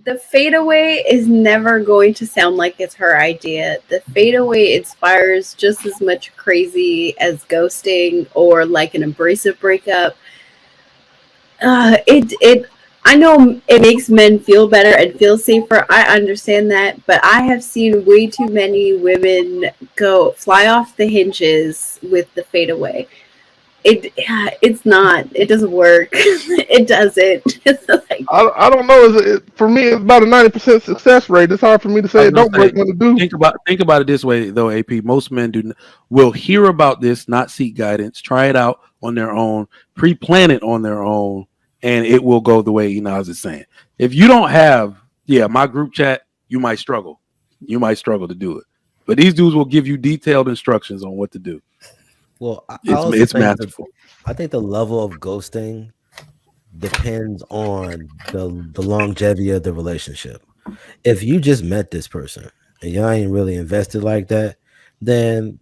the fadeaway is never going to sound like it's her idea. The fadeaway inspires just as much crazy as ghosting or like an abrasive breakup. It I know it makes men feel better and feel safer. I understand that, but I have seen way too many women go fly off the hinges with the fadeaway. It's not. It doesn't work. It doesn't. It's like, I don't know. For me, it's about a 90% success rate. It's hard for me to I say was it gonna don't say, break when it do. think about it this way though, AP. Most men will hear about this, not seek guidance, try it out on their own, pre-plan it on their own, and it will go the way Inaz is saying. If you don't have, yeah, my group chat, you might struggle. You might struggle to do it. But these dudes will give you detailed instructions on what to do. Well, I also It's think masterful. I think the level of ghosting depends on the longevity of the relationship. If you just met this person and y'all ain't really invested like that, then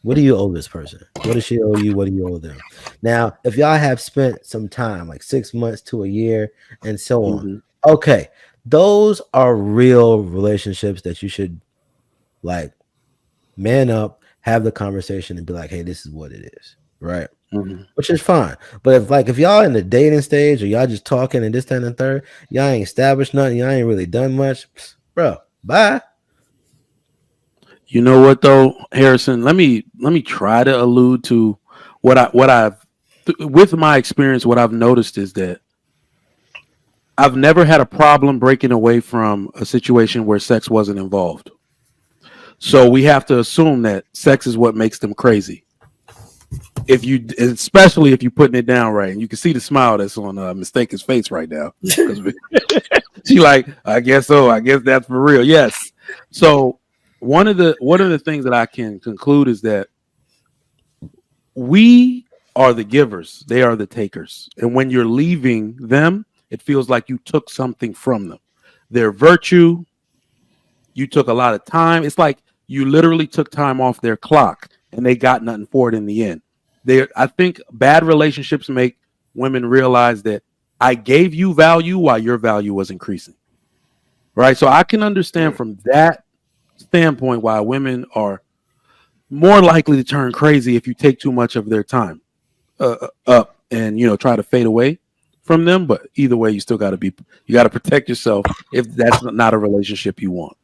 what do you owe this person? What does she owe you? What do you owe them? Now, if y'all have spent some time, like 6 months to a year and so on, Mhm. okay, those are real relationships that you should like man up, have the conversation, and be like, hey, this is what it is, right? Mhm. Which is fine. But if y'all in the dating stage or y'all just talking and this, that, and third, y'all ain't established nothing, y'all ain't really done much, bro. Bye. You know what though, Harrison? Let me try to allude to what I've with my experience. What I've noticed is that I've never had a problem breaking away from a situation where sex wasn't involved. So we have to assume that sex is what makes them crazy. If you, especially if you're putting it down right, and you can see the smile that's on Mistaken's face right now, because she like, I guess so. I guess that's for real. Yes. So one of the things that I can conclude is that we are the givers, they are the takers, and when you're leaving them, it feels like you took something from them. Their virtue, you took a lot of time. It's like you literally took time off their clock, and they got nothing for it in the end. I think bad relationships make women realize that I gave you value while your value was increasing. Right. So I can understand from that standpoint why women are more likely to turn crazy if you take too much of their time up and try to fade away from them. But either way, you got to protect yourself if that's not a relationship you want.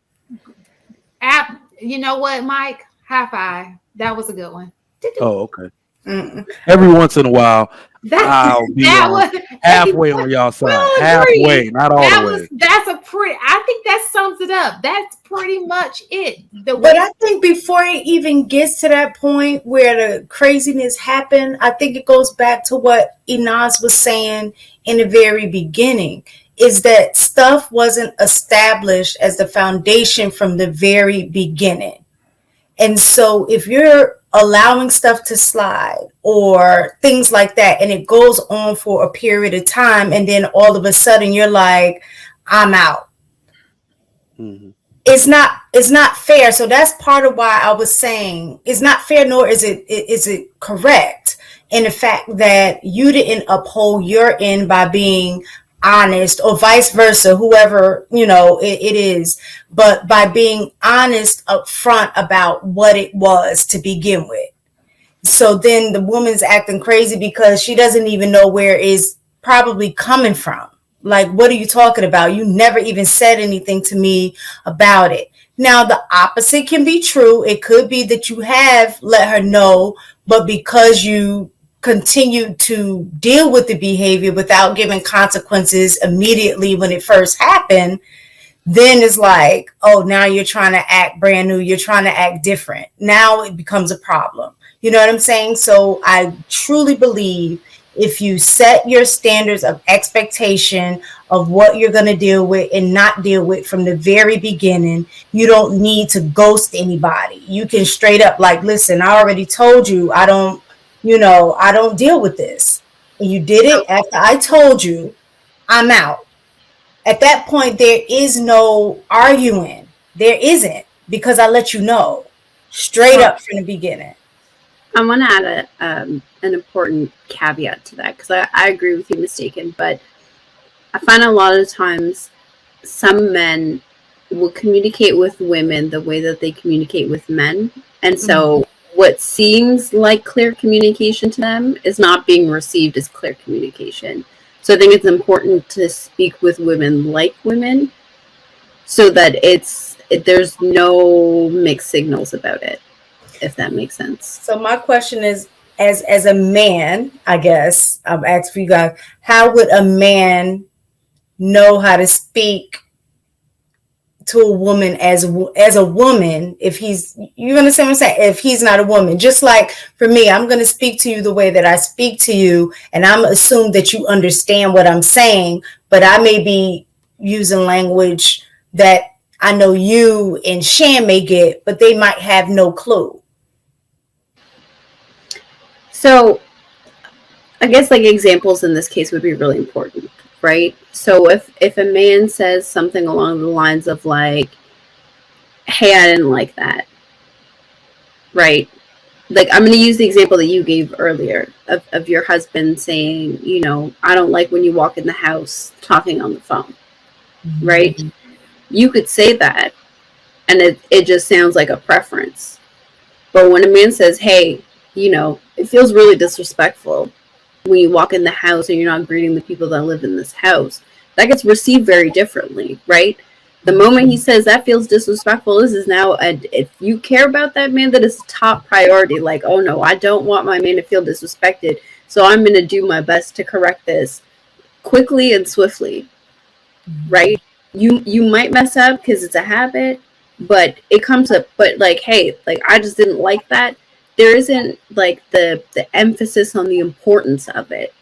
You know what, Mike? High five. That was a good one. Oh, okay. mm. Every once in a while, That I'll be that on was halfway on y'all side, we'll halfway, agree. not all the way. That's a pretty. I think that sums it up. That's pretty much it. The But way I think before it even gets to that point where the craziness happened, I think it goes back to what Inaz was saying in the very beginning, is that stuff wasn't established as the foundation from the very beginning. And so if you're allowing stuff to slide or things like that, and it goes on for a period of time, and then all of a sudden you're like, I'm out. Hmm. It's not fair. So that's part of why I was saying it's not fair, nor is it correct in the fact that you didn't uphold your end by being honest, or vice versa, whoever it is, but by being honest up front about what it was to begin with. So then the woman's acting crazy because she doesn't even know where it's probably coming from. Like, what are you talking about? You never even said anything to me about it. Now, the opposite can be true. It could be that you have let her know, but because you continue to deal with the behavior without giving consequences immediately when it first happened, then it's like, oh, now you're trying to act brand new. You're trying to act different. Now it becomes a problem. You know what I'm saying? So I truly believe if you set your standards of expectation of what you're going to deal with and not deal with from the very beginning, you don't need to ghost anybody. You can straight up like, listen, I already told you I don't deal with this. And you did it after I told you, I'm out. At that point, there is no arguing. There isn't, because I let you know straight Well, up from the beginning. I want to add an important caveat to that because I agree with you, Mistaken, but I find a lot of times some men will communicate with women the way that they communicate with men. And so what seems like clear communication to them is not being received as clear communication. So I think it's important to speak with women like women so that there's no mixed signals about it, if that makes sense. So my question is, as a man, I guess I'm asking for you guys, how would a man know how to speak to a woman as a woman if he's, you understand what I'm saying, if he's not a woman? Just like for me, I'm going to speak to you the way that I speak to you, and I'm assume that you understand what I'm saying, but I may be using language that I know you and Shan may get, but they might have no clue. So I guess like examples in this case would be really important, right? So if a man says something along the lines of like, hey, I didn't like that, right? Like, I'm going to use the example that you gave earlier of your husband saying, you know, I don't like when you walk in the house talking on the phone, right? You could say that and it just sounds like a preference. But when a man says, hey, you know, it feels really disrespectful when you walk in the house and you're not greeting the people that live in this house, that gets received very differently, right? The moment he says that feels disrespectful, this is now, if you care about that man, that is top priority. Like, oh no, I don't want my man to feel disrespected, so I'm going to do my best to correct this quickly and swiftly, right? You might mess up because it's a habit, but it comes up, but like, hey, like, I just didn't like that. There isn't like the emphasis on the importance of it,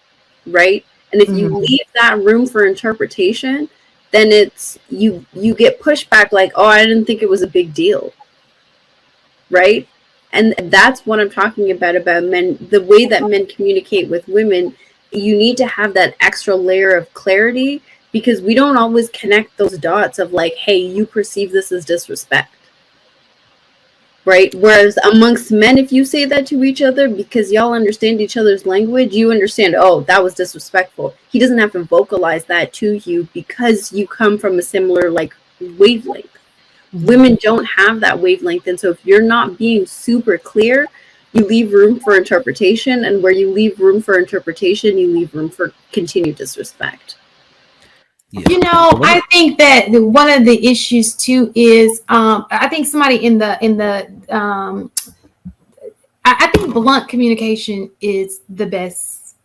right? And if you leave that room for interpretation, then it's you get pushback like, oh, I didn't think it was a big deal, right? And that's what I'm talking about men, the way that men communicate with women. You need to have that extra layer of clarity, because we don't always connect those dots of like, hey, you perceive this as disrespect, right? Whereas amongst men, if you say that to each other because y'all understand each other's language, you understand, oh, that was disrespectful. He doesn't have to vocalize that to you because you come from a similar like wavelength. Women don't have that wavelength, and so if you're not being super clear, you leave room for interpretation, and where you leave room for interpretation, you leave room for continued disrespect. Yeah. You know, I think that one of the issues too is I think somebody I think blunt communication is the best.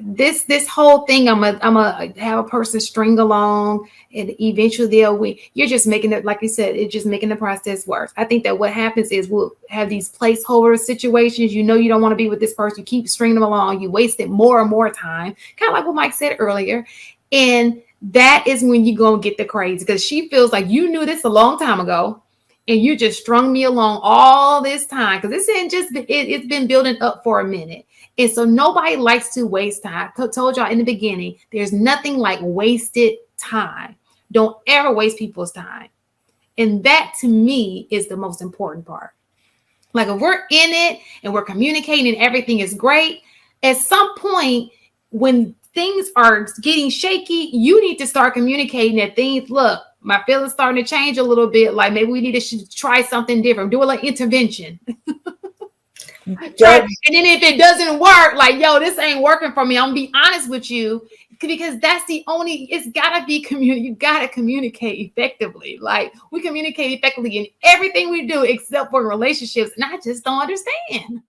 This whole thing, I'm a have a person string along, and eventually they'll win. You're just making it, like you said, it's just making the process worse. I think that what happens is we'll have these placeholder situations. You know, you don't want to be with this person. You keep stringing them along. You wasted more and more time, kind of like what Mike said earlier. And that is when you go and get the crazy, because she feels like you knew this a long time ago and you just strung me along all this time, because it's been building up for a minute. And so nobody likes to waste time. I told y'all in the beginning, there's nothing like wasted time. Don't ever waste people's time. And that to me is the most important part. Like if we're in it and we're communicating and everything is great, at some point when things are getting shaky, you need to start communicating that things, look, my feelings starting to change a little bit. Like maybe we need to try something different, do a like intervention. And then if it doesn't work, like, yo, this ain't working for me, I'm gonna be honest with you, because that's the only, it's gotta be you gotta communicate effectively. Like we communicate effectively in everything we do except for relationships, and I just don't understand.